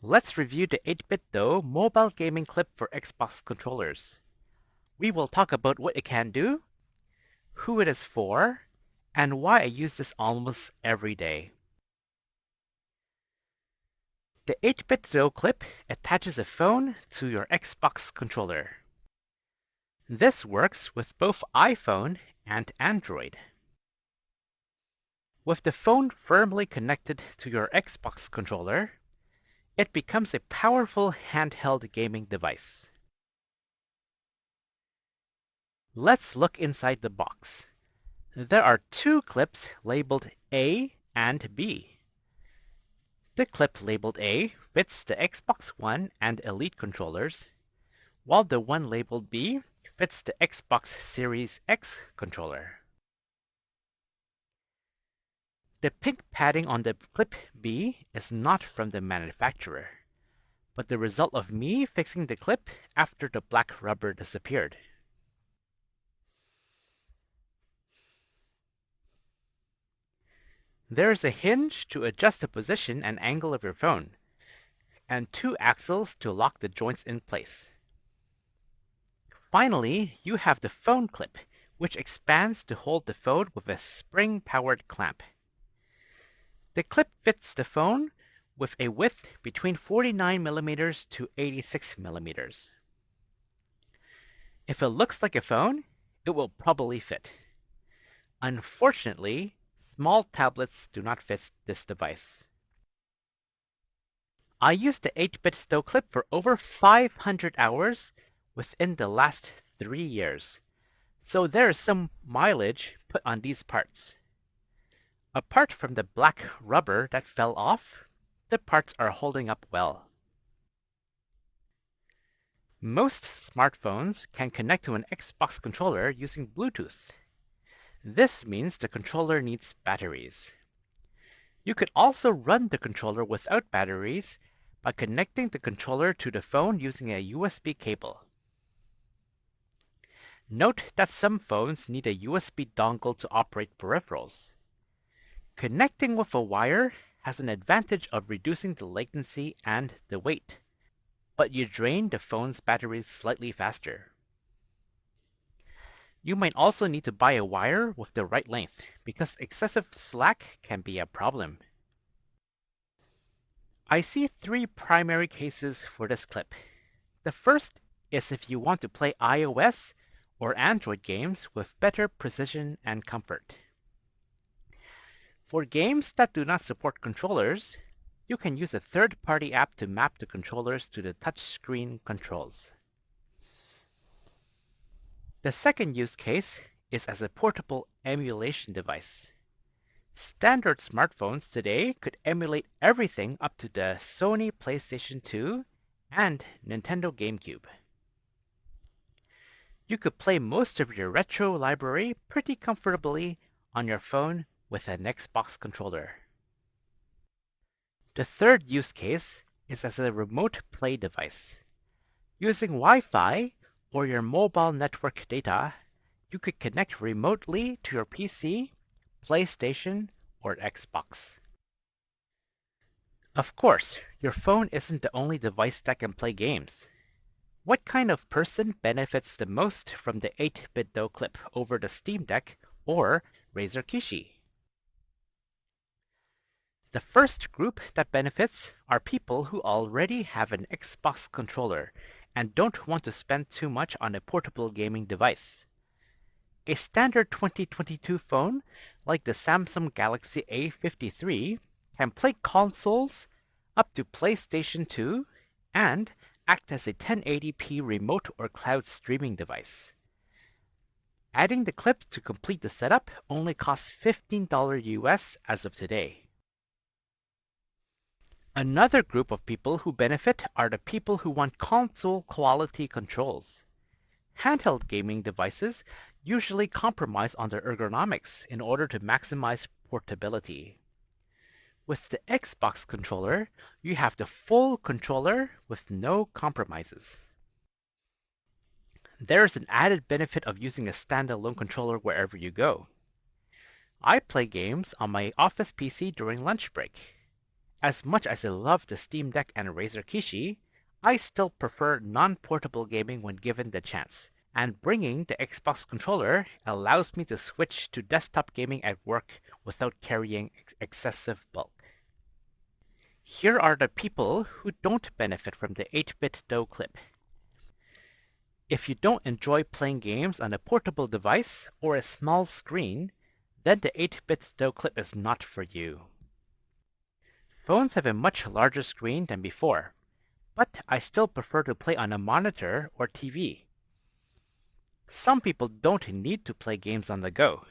Let's review the 8Bitdo mobile gaming clip for Xbox controllers. We will talk about what it can do, who it is for, and why I use this almost every day. The 8Bitdo clip attaches a phone to your Xbox controller. This works with both iPhone and Android. With the phone firmly connected to your Xbox controller, it becomes a powerful handheld gaming device. Let's look inside the box. There are two clips labeled A and B. The clip labeled A fits the Xbox One and Elite controllers, while the one labeled B fits the Xbox Series X controller. The pink padding on the clip B is not from the manufacturer, but the result of me fixing the clip after the black rubber disappeared. There is a hinge to adjust the position and angle of your phone, and two axles to lock the joints in place. Finally, you have the phone clip, which expands to hold the phone with a spring-powered clamp. The clip fits the phone with a width between 49mm to 86mm. If it looks like a phone, it will probably fit. Unfortunately, small tablets do not fit this device. I used the 8Bitdo clip for over 500 hours within the last 3 years, so there is some mileage put on these parts. Apart from the black rubber that fell off, the parts are holding up well. Most smartphones can connect to an Xbox controller using Bluetooth. This means the controller needs batteries. You could also run the controller without batteries by connecting the controller to the phone using a USB cable. Note that some phones need a USB dongle to operate peripherals. Connecting with a wire has an advantage of reducing the latency and the weight, but you drain the phone's batteries slightly faster. You might also need to buy a wire with the right length, because excessive slack can be a problem. I see three primary cases for this clip. The first is if you want to play iOS or Android games with better precision and comfort. For games that do not support controllers, you can use a third-party app to map the controllers to the touchscreen controls. The second use case is as a portable emulation device. Standard smartphones today could emulate everything up to the Sony PlayStation 2 and Nintendo GameCube. You could play most of your retro library pretty comfortably on your phone with an Xbox controller. The third use case is as a remote play device. Using Wi-Fi or your mobile network data, you could connect remotely to your PC, PlayStation, or Xbox. Of course, your phone isn't the only device that can play games. What kind of person benefits the most from the 8Bitdo clip over the Steam Deck or Razer Kishi? The first group that benefits are people who already have an Xbox controller and don't want to spend too much on a portable gaming device. A standard 2022 phone, like the Samsung Galaxy A53, can play consoles up to PlayStation 2 and act as a 1080p remote or cloud streaming device. Adding the clip to complete the setup only costs $15 US as of today. Another group of people who benefit are the people who want console quality controls. Handheld gaming devices usually compromise on their ergonomics in order to maximize portability. With the Xbox controller, you have the full controller with no compromises. There's an added benefit of using a standalone controller wherever you go. I play games on my office PC during lunch break. As much as I love the Steam Deck and Razer Kishi, I still prefer non-portable gaming when given the chance, and bringing the Xbox controller allows me to switch to desktop gaming at work without carrying excessive bulk. Here are the people who don't benefit from the 8Bitdo clip. If you don't enjoy playing games on a portable device or a small screen, then the 8Bitdo clip is not for you. Phones have a much larger screen than before, but I still prefer to play on a monitor or TV. Some people don't need to play games on the go.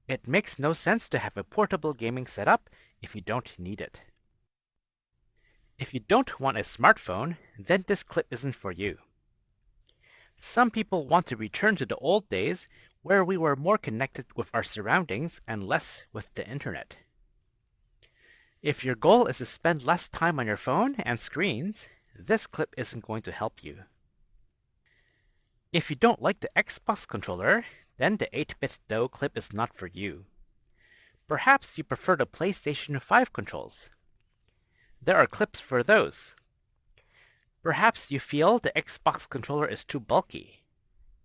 It makes no sense to have a portable gaming setup if you don't need it. If you don't want a smartphone, then this clip isn't for you. Some people want to return to the old days where we were more connected with our surroundings and less with the internet. If your goal is to spend less time on your phone and screens, this clip isn't going to help you. If you don't like the Xbox controller, then the 8Bitdo clip is not for you. Perhaps you prefer the PlayStation 5 controls. There are clips for those. Perhaps you feel the Xbox controller is too bulky.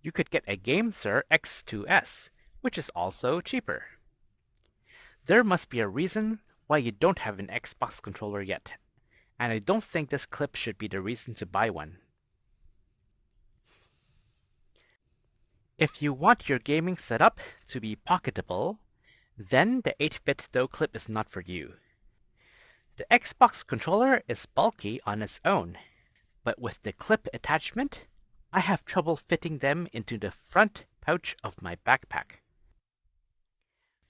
You could get a GameSir X2S, which is also cheaper. There must be a reason why you don't have an Xbox controller yet, and I don't think this clip should be the reason to buy one. If you want your gaming setup to be pocketable, then the 8Bitdo clip is not for you. The Xbox controller is bulky on its own, but with the clip attachment, I have trouble fitting them into the front pouch of my backpack.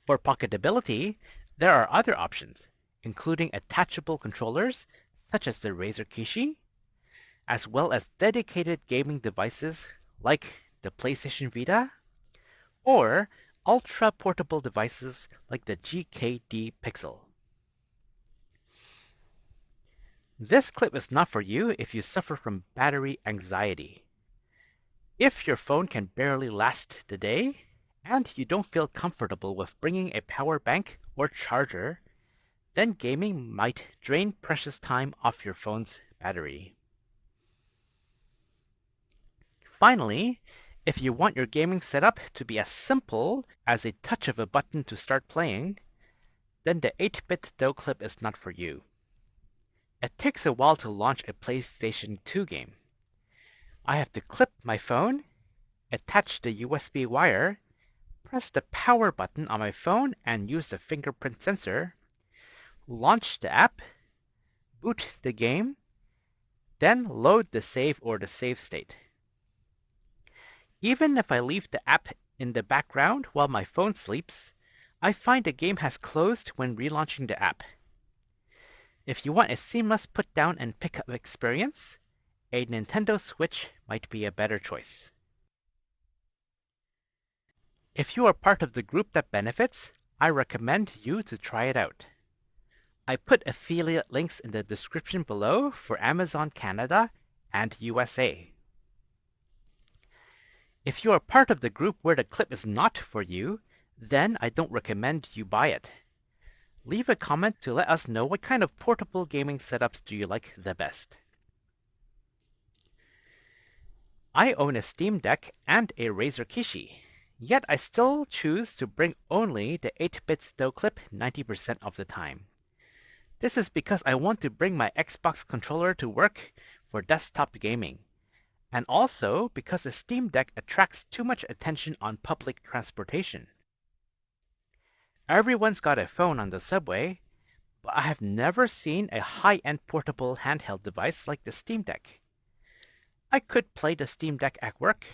For pocketability, there are other options, including attachable controllers such as the Razer Kishi, as well as dedicated gaming devices like the PlayStation Vita, or ultra-portable devices like the GKD Pixel. This clip is not for you if you suffer from battery anxiety. If your phone can barely last the day, and you don't feel comfortable with bringing a power bank or charger, then gaming might drain precious time off your phone's battery. Finally, if you want your gaming setup to be as simple as a touch of a button to start playing, then the 8Bitdo clip is not for you. It takes a while to launch a PlayStation 2 game. I have to clip my phone, attach the USB wire, press the power button on my phone and use the fingerprint sensor, launch the app, boot the game, then load the save or the save state. Even if I leave the app in the background while my phone sleeps, I find the game has closed when relaunching the app. If you want a seamless put down and pick up experience, a Nintendo Switch might be a better choice. If you are part of the group that benefits, I recommend you to try it out. I put affiliate links in the description below for Amazon Canada and USA. If you are part of the group where the clip is not for you, then I don't recommend you buy it. Leave a comment to let us know what kind of portable gaming setups do you like the best. I own a Steam Deck and a Razer Kishi, yet I still choose to bring only the 8Bitdo clip 90% of the time. This is because I want to bring my Xbox controller to work for desktop gaming, and also because the Steam Deck attracts too much attention on public transportation. Everyone's got a phone on the subway, but I have never seen a high-end portable handheld device like the Steam Deck. I could play the Steam Deck at work,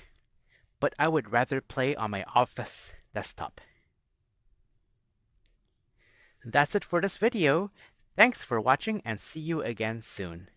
but I would rather play on my office desktop. That's it for this video. Thanks for watching and see you again soon.